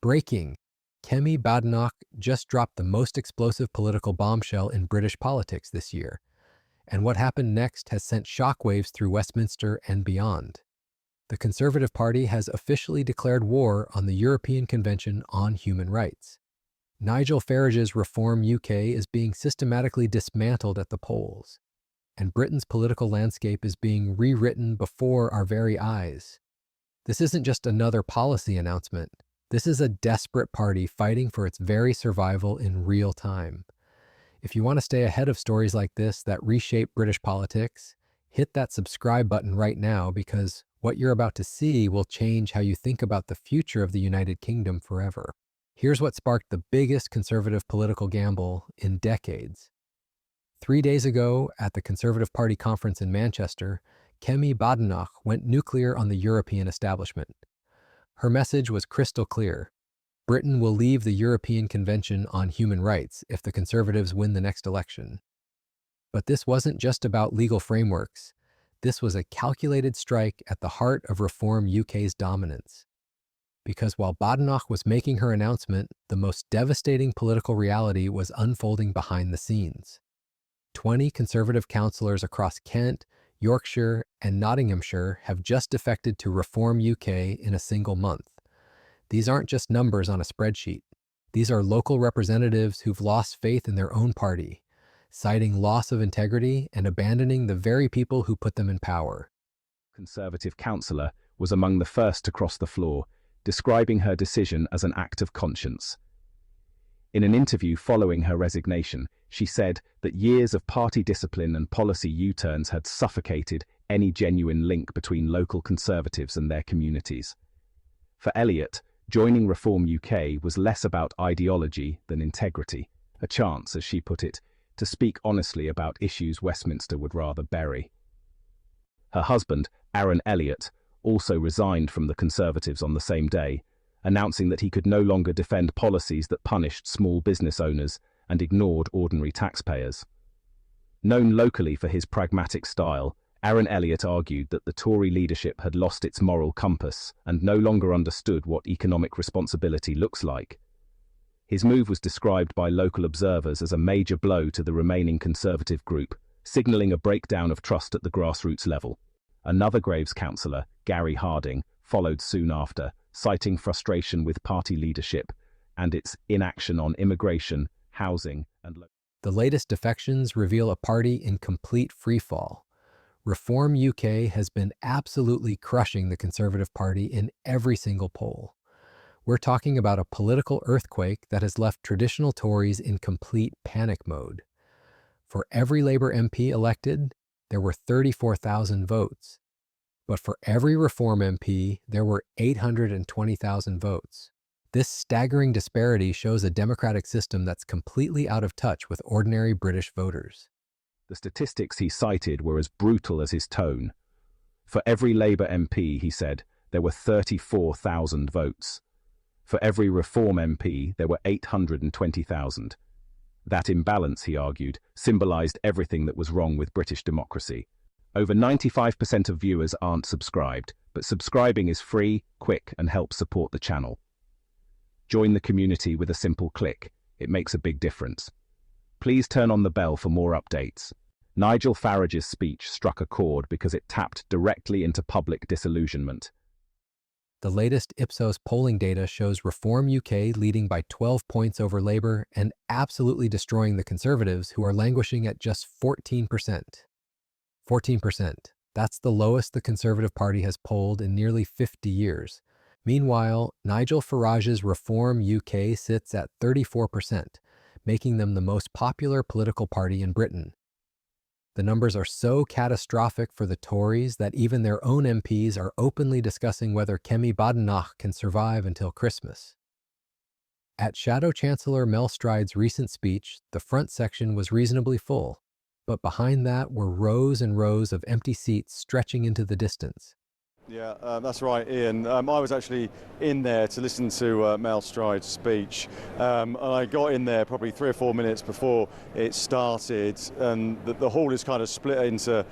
Breaking. Kemi Badenoch just dropped the most explosive political bombshell in British politics this year, and what happened next has sent shockwaves through Westminster and beyond. The Conservative Party has officially declared war on the European Convention on Human Rights. Nigel Farage's Reform UK is being systematically dismantled at the polls, and Britain's political landscape is being rewritten before our very eyes. This isn't just another policy announcement. This is a desperate party fighting for its very survival in real time. If you want to stay ahead of stories like this that reshape British politics, hit that subscribe button right now, because what you're about to see will change how you think about the future of the United Kingdom forever. Here's what sparked the biggest Conservative political gamble in decades. 3 days ago, at the Conservative Party conference in Manchester, Kemi Badenoch went nuclear on the European establishment. Her message was crystal clear. Britain will leave the European Convention on Human Rights if the Conservatives win the next election. But this wasn't just about legal frameworks. This was a calculated strike at the heart of Reform UK's dominance. Because while Badenoch was making her announcement, the most devastating political reality was unfolding behind the scenes. 20 Conservative councillors across Kent, Yorkshire, and Nottinghamshire have just defected to Reform UK in a single month. These aren't just numbers on a spreadsheet. These are local representatives who've lost faith in their own party, citing loss of integrity and abandoning the very people who put them in power. Conservative councillor was among the first to cross the floor, describing her decision as an act of conscience. In an interview following her resignation, she said that years of party discipline and policy U-turns had suffocated any genuine link between local Conservatives and their communities. For Elliott, joining Reform UK was less about ideology than integrity, a chance, as she put it, to speak honestly about issues Westminster would rather bury. Her husband, Aaron Elliott, also resigned from the Conservatives on the same day, announcing that he could no longer defend policies that punished small business owners and ignored ordinary taxpayers. Known locally for his pragmatic style, Aaron Elliott argued that the Tory leadership had lost its moral compass and no longer understood what economic responsibility looks like. His move was described by local observers as a major blow to the remaining Conservative group, signalling a breakdown of trust at the grassroots level. Another Graves councillor, Gary Harding, followed soon after, citing frustration with party leadership and its inaction on immigration, housing, and The latest defections reveal a party in complete freefall. Reform UK has been absolutely crushing the Conservative Party in every single poll. We're talking about a political earthquake that has left traditional Tories in complete panic mode. For every Labour MP elected, there were 34,000 votes. But for every Reform MP, there were 820,000 votes. This staggering disparity shows a democratic system that's completely out of touch with ordinary British voters. The statistics he cited were as brutal as his tone. For every Labour MP, he said, there were 34,000 votes. For every Reform MP, there were 820,000. That imbalance, he argued, symbolised everything that was wrong with British democracy. Over 95% of viewers aren't subscribed, but subscribing is free, quick, and helps support the channel. Join the community with a simple click. It makes a big difference. Please turn on the bell for more updates. Nigel Farage's speech struck a chord because it tapped directly into public disillusionment. The latest Ipsos polling data shows Reform UK leading by 12 points over Labour and absolutely destroying the Conservatives, who are languishing at just 14%. 14%. That's the lowest the Conservative Party has polled in nearly 50 years. Meanwhile, Nigel Farage's Reform UK sits at 34%, making them the most popular political party in Britain. The numbers are so catastrophic for the Tories that even their own MPs are openly discussing whether Kemi Badenoch can survive until Christmas. At Shadow Chancellor Mel Stride's recent speech, the front section was reasonably full, but behind that were rows and rows of empty seats stretching into the distance. Yeah, that's right, Ian. I was actually in there to listen to Mel Stride's speech, and I got in there probably 3 or 4 minutes before it started, and the hall is kind of split into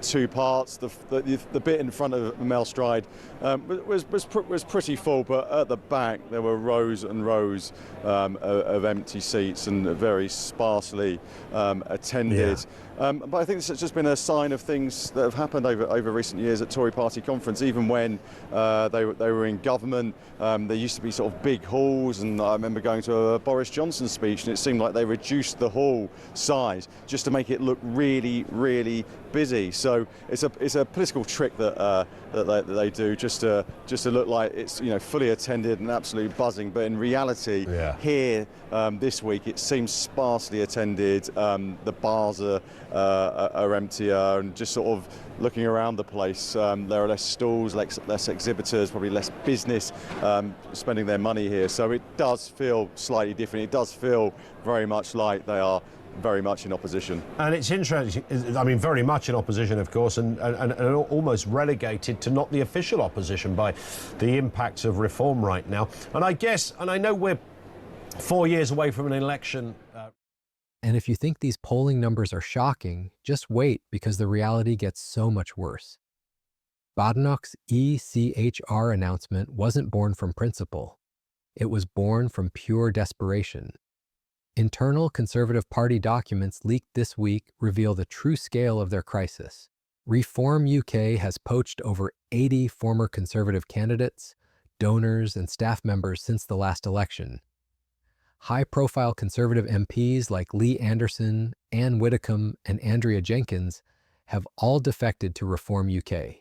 two parts. The bit in front of Mel Stride was pretty full, but at the back there were rows and rows of empty seats and very sparsely attended. Yeah. But I think this has just been a sign of things that have happened over recent years at Tory party conference. Even when they were in government, there used to be sort of big halls, and I remember going to a Boris Johnson speech, and it seemed like they reduced the hall size just to make it look really, really busy. So it's a political trick that they do just to look like it's fully attended and absolutely buzzing. But in reality, here this week it seems sparsely attended. The bars are emptier, and just sort of looking around the place, there are less stalls, less exhibitors, probably less business spending their money here. So it does feel slightly different. It does feel very much like they are very much in opposition. And it's interesting, I mean, very much in opposition, of course, and almost relegated to not the official opposition by the impacts of reform right now. And I guess, and I know we're 4 years away from an election. And if you think these polling numbers are shocking, just wait, because the reality gets so much worse. Badenoch's ECHR announcement wasn't born from principle. It was born from pure desperation. Internal Conservative Party documents leaked this week reveal the true scale of their crisis. Reform UK has poached over 80 former Conservative candidates, donors, and staff members since the last election. High-profile Conservative MPs like Lee Anderson, Anne Widdecombe, and Andrea Jenkins have all defected to Reform UK.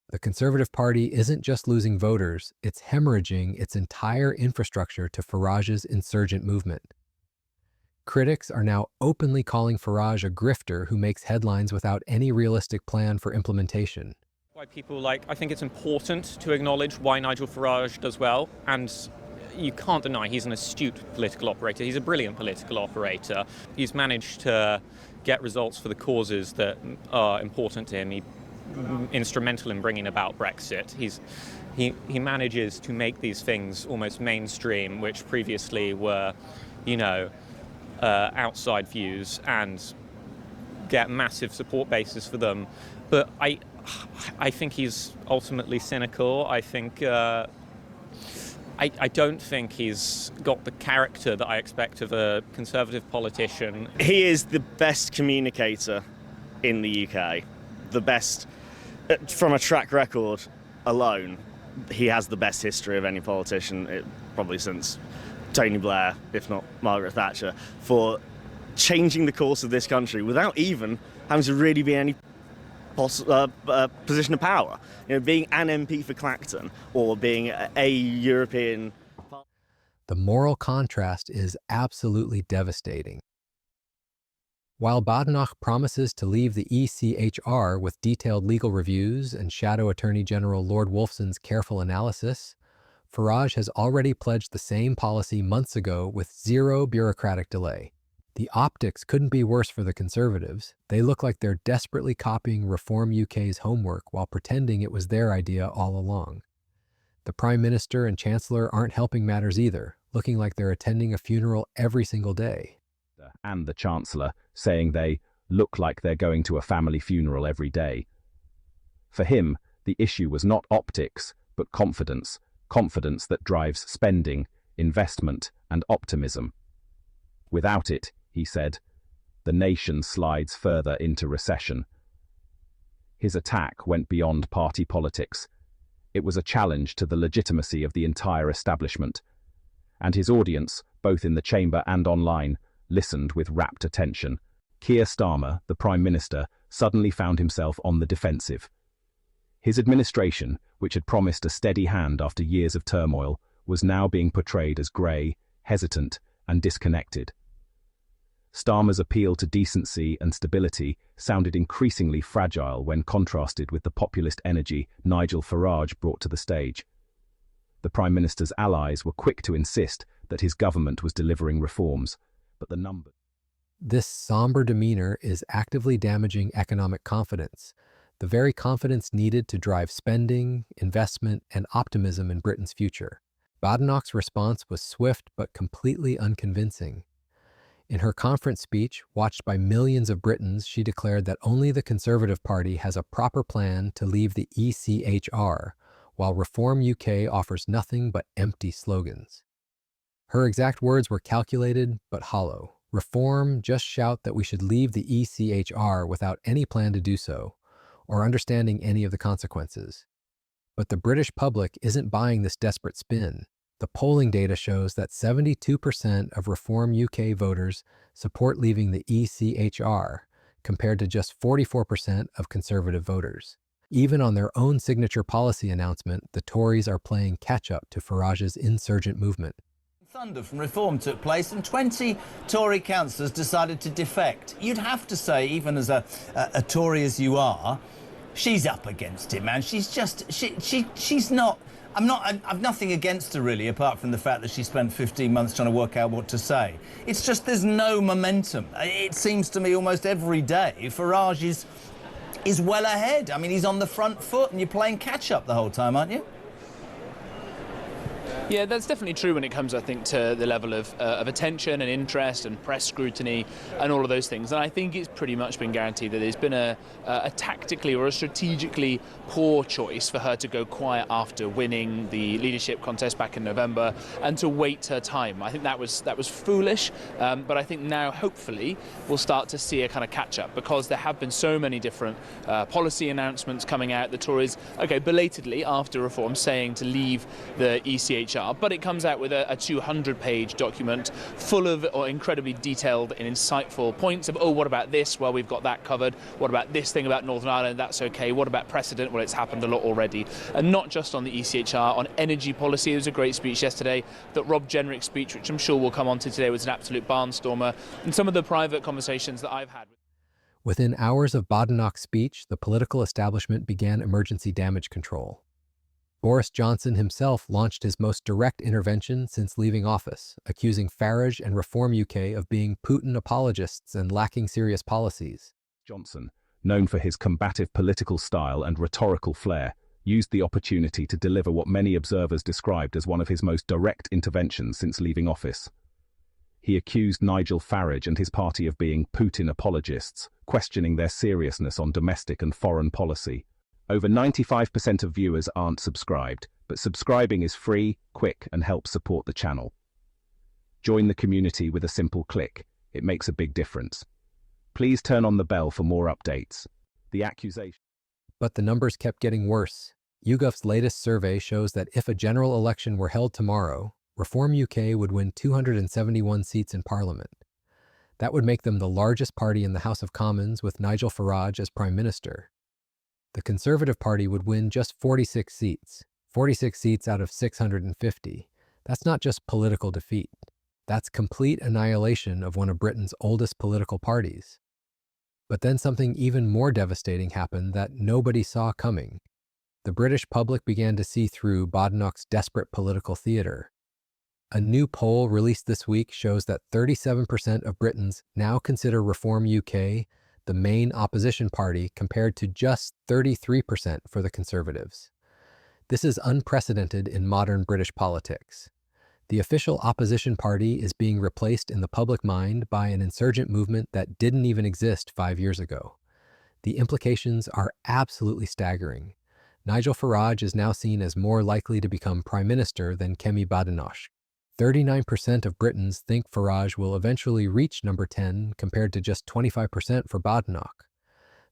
The Conservative Party isn't just losing voters, it's hemorrhaging its entire infrastructure to Farage's insurgent movement. Critics are now openly calling Farage a grifter who makes headlines without any realistic plan for implementation. I think it's important to acknowledge why Nigel Farage does well, and you can't deny he's an astute political operator. He's a brilliant political operator. He's managed to get results for the causes that are important to him. He's instrumental in bringing about Brexit. He manages to make these things almost mainstream, which previously were, outside views, and get massive support bases for them. But I think he's ultimately cynical. I think I don't think he's got the character that I expect of a Conservative politician. He is the best communicator in the UK. The best, from a track record alone, he has the best history of any politician, probably since Tony Blair, if not Margaret Thatcher, for changing the course of this country without even having to really be any position of power. Being an MP for Clacton or being a European... The moral contrast is absolutely devastating. While Badenoch promises to leave the ECHR with detailed legal reviews and Shadow Attorney General Lord Wolfson's careful analysis, Farage has already pledged the same policy months ago with zero bureaucratic delay. The optics couldn't be worse for the Conservatives. They look like they're desperately copying Reform UK's homework while pretending it was their idea all along. The Prime Minister and Chancellor aren't helping matters either, looking like they're attending a funeral every single day. And the Chancellor saying they look like they're going to a family funeral every day. For him, the issue was not optics, but confidence. Confidence that drives spending, investment, and optimism. Without it, he said, the nation slides further into recession. His attack went beyond party politics. It was a challenge to the legitimacy of the entire establishment. And his audience, both in the chamber and online, listened with rapt attention. Keir Starmer, the Prime Minister, suddenly found himself on the defensive. His administration, which had promised a steady hand after years of turmoil, was now being portrayed as grey, hesitant, and disconnected. Starmer's appeal to decency and stability sounded increasingly fragile when contrasted with the populist energy Nigel Farage brought to the stage. The Prime Minister's allies were quick to insist that his government was delivering reforms, but the numbers... This somber demeanor is actively damaging economic confidence. the very confidence needed to drive spending, investment, and optimism in Britain's future. Badenoch's response was swift but completely unconvincing. In her conference speech, watched by millions of Britons, she declared that only the Conservative Party has a proper plan to leave the ECHR, while Reform UK offers nothing but empty slogans. Her exact words were calculated but hollow. Reform just shout that we should leave the ECHR without any plan to do so, or understanding any of the consequences. But the British public isn't buying this desperate spin. The polling data shows that 72% of Reform UK voters support leaving the ECHR, compared to just 44% of Conservative voters. Even on their own signature policy announcement, the Tories are playing catch-up to Farage's insurgent movement. Thunder from Reform took place and 20 Tory councillors decided to defect. You'd have to say, even as a Tory as you are, she's up against it, man. She's just, she's not, I've nothing against her really, apart from the fact that she spent 15 months trying to work out what to say. It's just there's no momentum. It seems to me almost every day Farage is well ahead. I mean, he's on the front foot and you're playing catch-up the whole time, aren't you? Yeah, that's definitely true when it comes, I think, to the level of attention and interest and press scrutiny and all of those things. And I think it's pretty much been guaranteed that there's been a tactically or a strategically poor choice for her to go quiet after winning the leadership contest back in November and to wait her time. I think that was foolish, but I think now, hopefully, we'll start to see a kind of catch-up because there have been so many different policy announcements coming out. The Tories, okay, belatedly after Reform, saying to leave the ECHR, but it comes out with a 200-page document full of incredibly detailed and insightful points of, oh, what about this? Well, we've got that covered. What about this thing about Northern Ireland? That's okay. What about precedent? Well, it's happened a lot already. And not just on the ECHR, on energy policy. There was a great speech yesterday. That Rob Jenrick's speech, which I'm sure we'll come on to today, was an absolute barnstormer. And some of the private conversations that I've had. Within hours of Badenoch's speech, the political establishment began emergency damage control. Boris Johnson himself launched his most direct intervention since leaving office, accusing Farage and Reform UK of being Putin apologists and lacking serious policies. Johnson, known for his combative political style and rhetorical flair, used the opportunity to deliver what many observers described as one of his most direct interventions since leaving office. He accused Nigel Farage and his party of being Putin apologists, questioning their seriousness on domestic and foreign policy. Over 95% of viewers aren't subscribed, but subscribing is free, quick, and helps support the channel. Join the community with a simple click. It makes a big difference. Please turn on the bell for more updates. The accusation. But the numbers kept getting worse. YouGov's latest survey shows that if a general election were held tomorrow, Reform UK would win 271 seats in Parliament. That would make them the largest party in the House of Commons with Nigel Farage as Prime Minister. The Conservative Party would win just 46 seats out of 650. That's not just political defeat. That's complete annihilation of one of Britain's oldest political parties. But then something even more devastating happened that nobody saw coming. The British public began to see through Badenoch's desperate political theater. A new poll released this week shows that 37% of Britons now consider Reform UK the main opposition party, compared to just 33% for the Conservatives. This is unprecedented in modern British politics. The official opposition party is being replaced in the public mind by an insurgent movement that didn't even exist 5 years ago. The implications are absolutely staggering. Nigel Farage is now seen as more likely to become Prime Minister than Kemi Badenoch. 39% of Britons think Farage will eventually reach number 10, compared to just 25% for Badenoch.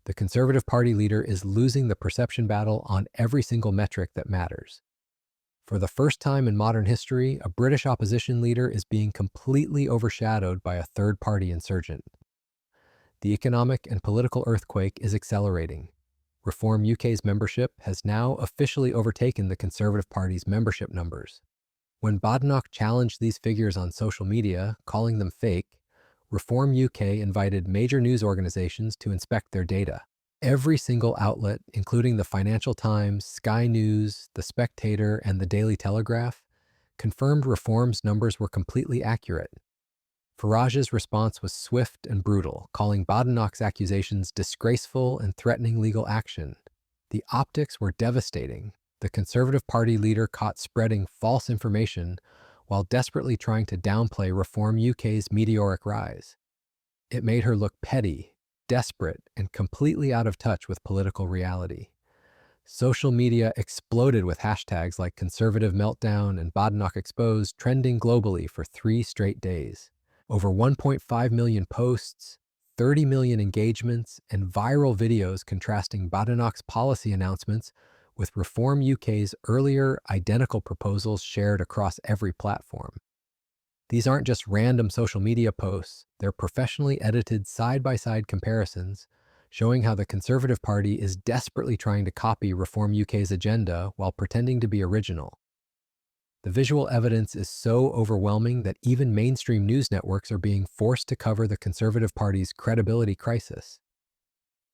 The Conservative Party leader is losing the perception battle on every single metric that matters. For the first time in modern history, a British opposition leader is being completely overshadowed by a third-party insurgent. The economic and political earthquake is accelerating. Reform UK's membership has now officially overtaken the Conservative Party's membership numbers. When Badenoch challenged these figures on social media, calling them fake, Reform UK invited major news organizations to inspect their data. Every single outlet, including the Financial Times, Sky News, The Spectator, and the Daily Telegraph, confirmed Reform's numbers were completely accurate. Farage's response was swift and brutal, calling Badenoch's accusations disgraceful and threatening legal action. The optics were devastating. The Conservative Party leader caught spreading false information while desperately trying to downplay Reform UK's meteoric rise. It made her look petty, desperate, and completely out of touch with political reality. Social media exploded with hashtags like Conservative Meltdown and Badenoch Exposed, trending globally for 3 straight days. Over 1.5 million posts, 30 million engagements, and viral videos contrasting Badenoch's policy announcements with Reform UK's earlier identical proposals shared across every platform. These aren't just random social media posts, they're professionally edited side-by-side comparisons showing how the Conservative Party is desperately trying to copy Reform UK's agenda while pretending to be original. The visual evidence is so overwhelming that even mainstream news networks are being forced to cover the Conservative Party's credibility crisis.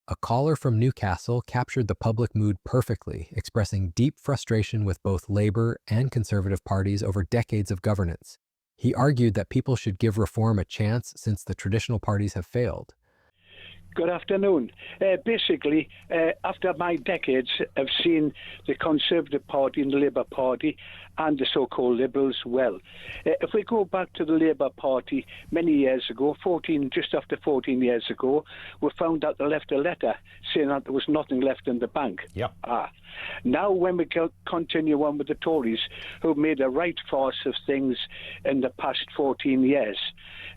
A caller from Newcastle captured the public mood perfectly, expressing deep frustration with both Labour and Conservative parties over decades of governance. He argued that people should give reform a chance since the traditional parties have failed. Good afternoon. Basically, after my decades of seeing the Conservative Party and the Labour Party and the so-called Liberals, if we go back to the Labour Party many years ago, just after 14 years ago, we found that they left a letter saying that there was nothing left in the bank. Yep. Now, when we continue on with the Tories, who made a right farce of things in the past 14 years,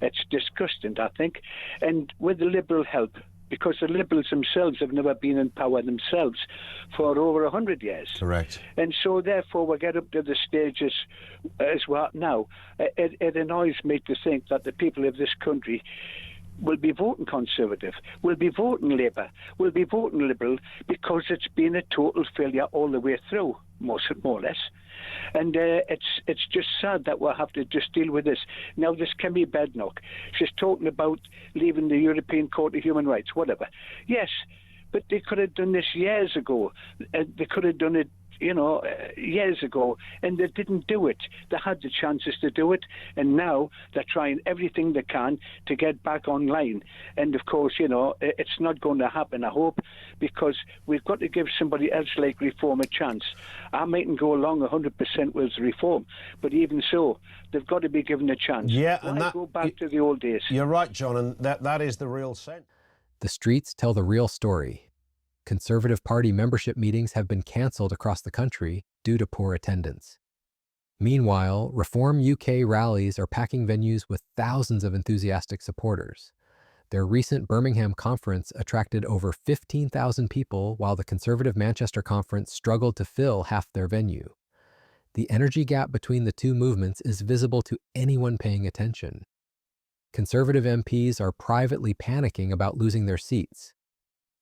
it's disgusting, I think. And with the Liberal help, because the Liberals themselves have never been in power themselves for over 100 years. Correct. And so, therefore, we get up to the stages as well now. It annoys me to think that the people of this country will be voting Conservative, will be voting Labour, will be voting Liberal, because it's been a total failure all the way through, more or less. And it's just sad that we'll have to just deal with this. Now, this Kemi Badenoch, she's talking about leaving the European Court of Human Rights, whatever. Yes, but they could have done this years ago. They could have done it, years ago, and they didn't do it. They had the chances to do it, and now they're trying everything they can to get back online. And of course, it's not going to happen, I hope, because we've got to give somebody else like Reform a chance. I mightn't go along 100% with Reform, but even so, they've got to be given a chance. Yeah, Why and that go back to the old days? You're right, John, and that is the real sense. The streets tell the real story. Conservative Party membership meetings have been cancelled across the country due to poor attendance. Meanwhile, Reform UK rallies are packing venues with thousands of enthusiastic supporters. Their recent Birmingham conference attracted over 15,000 people, while the Conservative Manchester conference struggled to fill half their venue. The energy gap between the two movements is visible to anyone paying attention. Conservative MPs are privately panicking about losing their seats.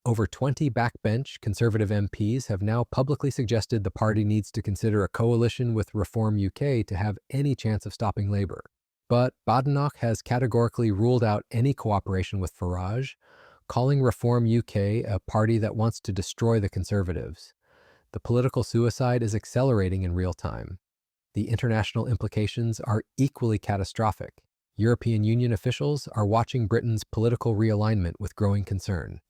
Over 20 backbench Conservative MPs have now publicly suggested the party needs to consider a coalition with Reform UK to have any chance of stopping Labour. But Badenoch has categorically ruled out any cooperation with Farage, calling Reform UK a party that wants to destroy the Conservatives. The political suicide is accelerating in real time. The international implications are equally catastrophic. European Union officials are watching Britain's political realignment with growing concern.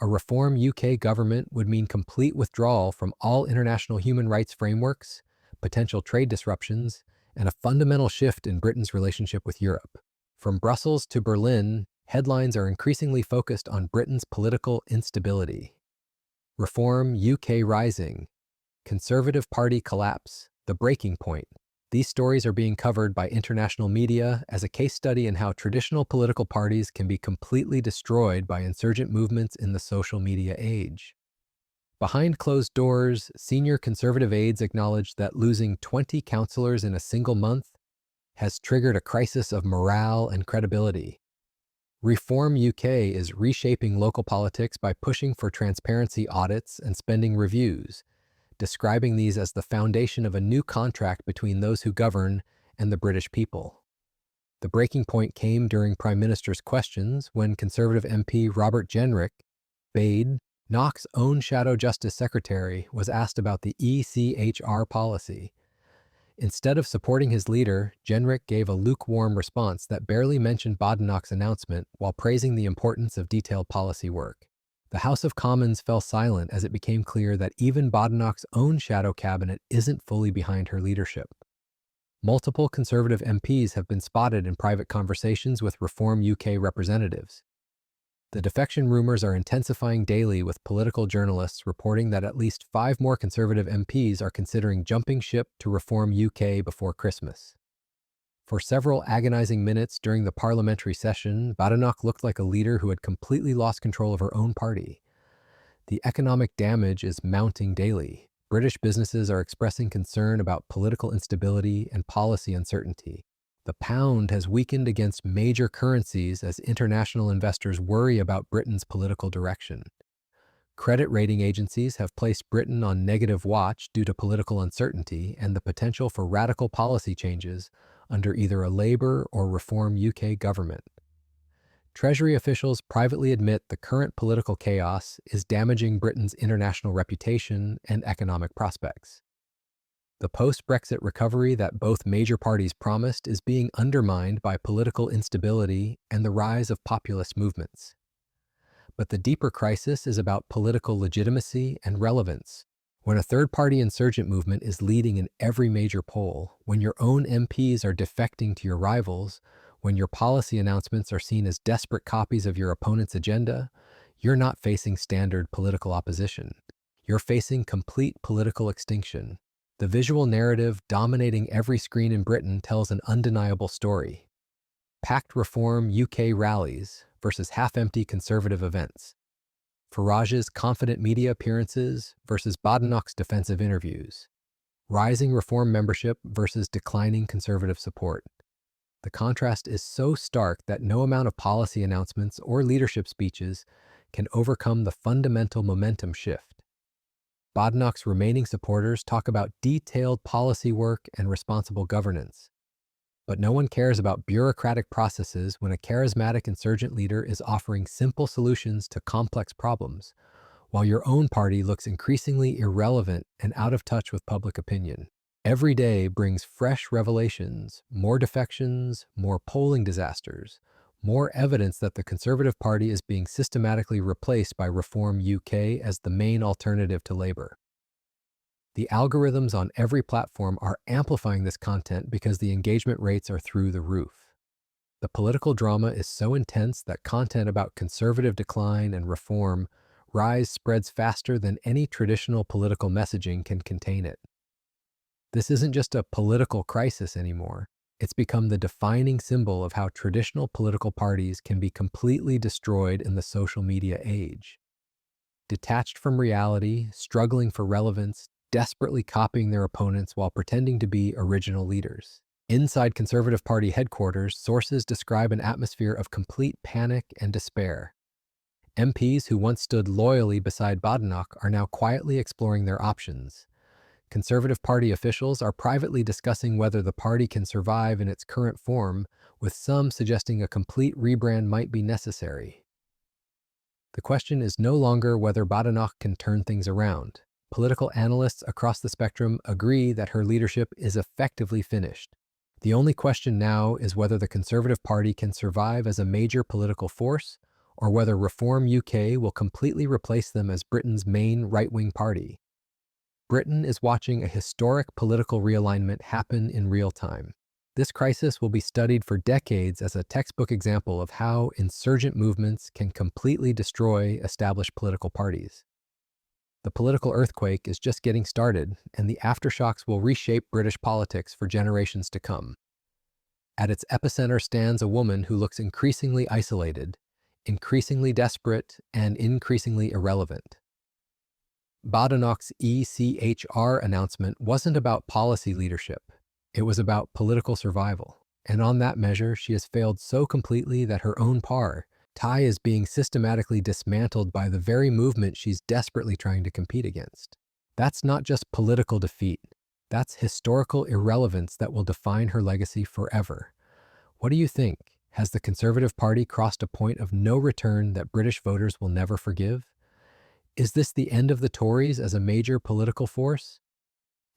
A Reform UK government would mean complete withdrawal from all international human rights frameworks, potential trade disruptions, and a fundamental shift in Britain's relationship with Europe. From Brussels to Berlin, headlines are increasingly focused on Britain's political instability. Reform UK rising, Conservative Party collapse, the breaking point. These stories are being covered by international media as a case study in how traditional political parties can be completely destroyed by insurgent movements in the social media age. Behind closed doors, senior Conservative aides acknowledged that losing 20 councillors in a single month has triggered a crisis of morale and credibility. Reform UK is reshaping local politics by pushing for transparency audits and spending reviews, describing these as the foundation of a new contract between those who govern and the British people. The breaking point came during Prime Minister's questions when Conservative MP Robert Jenrick, Badenoch's own Shadow Justice Secretary, was asked about the ECHR policy. Instead of supporting his leader, Jenrick gave a lukewarm response that barely mentioned Badenoch's announcement while praising the importance of detailed policy work. The House of Commons fell silent as it became clear that even Badenoch's own shadow cabinet isn't fully behind her leadership. Multiple Conservative MPs have been spotted in private conversations with Reform UK representatives. The defection rumors are intensifying daily, with political journalists reporting that at least 5 more Conservative MPs are considering jumping ship to Reform UK before Christmas. For several agonizing minutes during the parliamentary session, Badenoch looked like a leader who had completely lost control of her own party. The economic damage is mounting daily. British businesses are expressing concern about political instability and policy uncertainty. The pound has weakened against major currencies as international investors worry about Britain's political direction. Credit rating agencies have placed Britain on negative watch due to political uncertainty and the potential for radical policy changes under either a Labour or Reform UK government. Treasury officials privately admit the current political chaos is damaging Britain's international reputation and economic prospects. The post-Brexit recovery that both major parties promised is being undermined by political instability and the rise of populist movements. But the deeper crisis is about political legitimacy and relevance. When a third-party insurgent movement is leading in every major poll, when your own MPs are defecting to your rivals, when your policy announcements are seen as desperate copies of your opponent's agenda, you're not facing standard political opposition. You're facing complete political extinction. The visual narrative dominating every screen in Britain tells an undeniable story. Packed Reform UK rallies versus half-empty Conservative events. Farage's confident media appearances versus Badenoch's defensive interviews. Rising Reform membership versus declining Conservative support. The contrast is so stark that no amount of policy announcements or leadership speeches can overcome the fundamental momentum shift. Badenoch's remaining supporters talk about detailed policy work and responsible governance. But no one cares about bureaucratic processes when a charismatic insurgent leader is offering simple solutions to complex problems, while your own party looks increasingly irrelevant and out of touch with public opinion. Every day brings fresh revelations, more defections, more polling disasters, more evidence that the Conservative Party is being systematically replaced by Reform UK as the main alternative to Labour. The algorithms on every platform are amplifying this content because the engagement rates are through the roof. The political drama is so intense that content about Conservative decline and reform rise spreads faster than any traditional political messaging can contain it. This isn't just a political crisis anymore. It's become the defining symbol of how traditional political parties can be completely destroyed in the social media age. Detached from reality, struggling for relevance, desperately copying their opponents while pretending to be original leaders. Inside Conservative Party headquarters, sources describe an atmosphere of complete panic and despair. MPs who once stood loyally beside Badenoch are now quietly exploring their options. Conservative Party officials are privately discussing whether the party can survive in its current form, with some suggesting a complete rebrand might be necessary. The question is no longer whether Badenoch can turn things around. Political analysts across the spectrum agree that her leadership is effectively finished. The only question now is whether the Conservative Party can survive as a major political force, or whether Reform UK will completely replace them as Britain's main right-wing party. Britain is watching a historic political realignment happen in real time. This crisis will be studied for decades as a textbook example of how insurgent movements can completely destroy established political parties. The political earthquake is just getting started, and the aftershocks will reshape British politics for generations to come. At its epicenter stands a woman who looks increasingly isolated, increasingly desperate, and increasingly irrelevant. Badenoch's ECHR announcement wasn't about policy leadership. It was about political survival. And on that measure, she has failed so completely that her own tie is being systematically dismantled by the very movement she's desperately trying to compete against. That's not just political defeat. That's historical irrelevance that will define her legacy forever. What do you think? Has the Conservative Party crossed a point of no return that British voters will never forgive? Is this the end of the Tories as a major political force?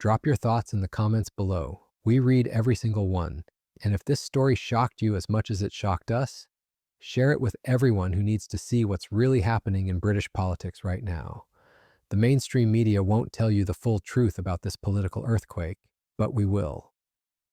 Drop your thoughts in the comments below. We read every single one, and if this story shocked you as much as it shocked us, share it with everyone who needs to see what's really happening in British politics right now. The mainstream media won't tell you the full truth about this political earthquake, but we will.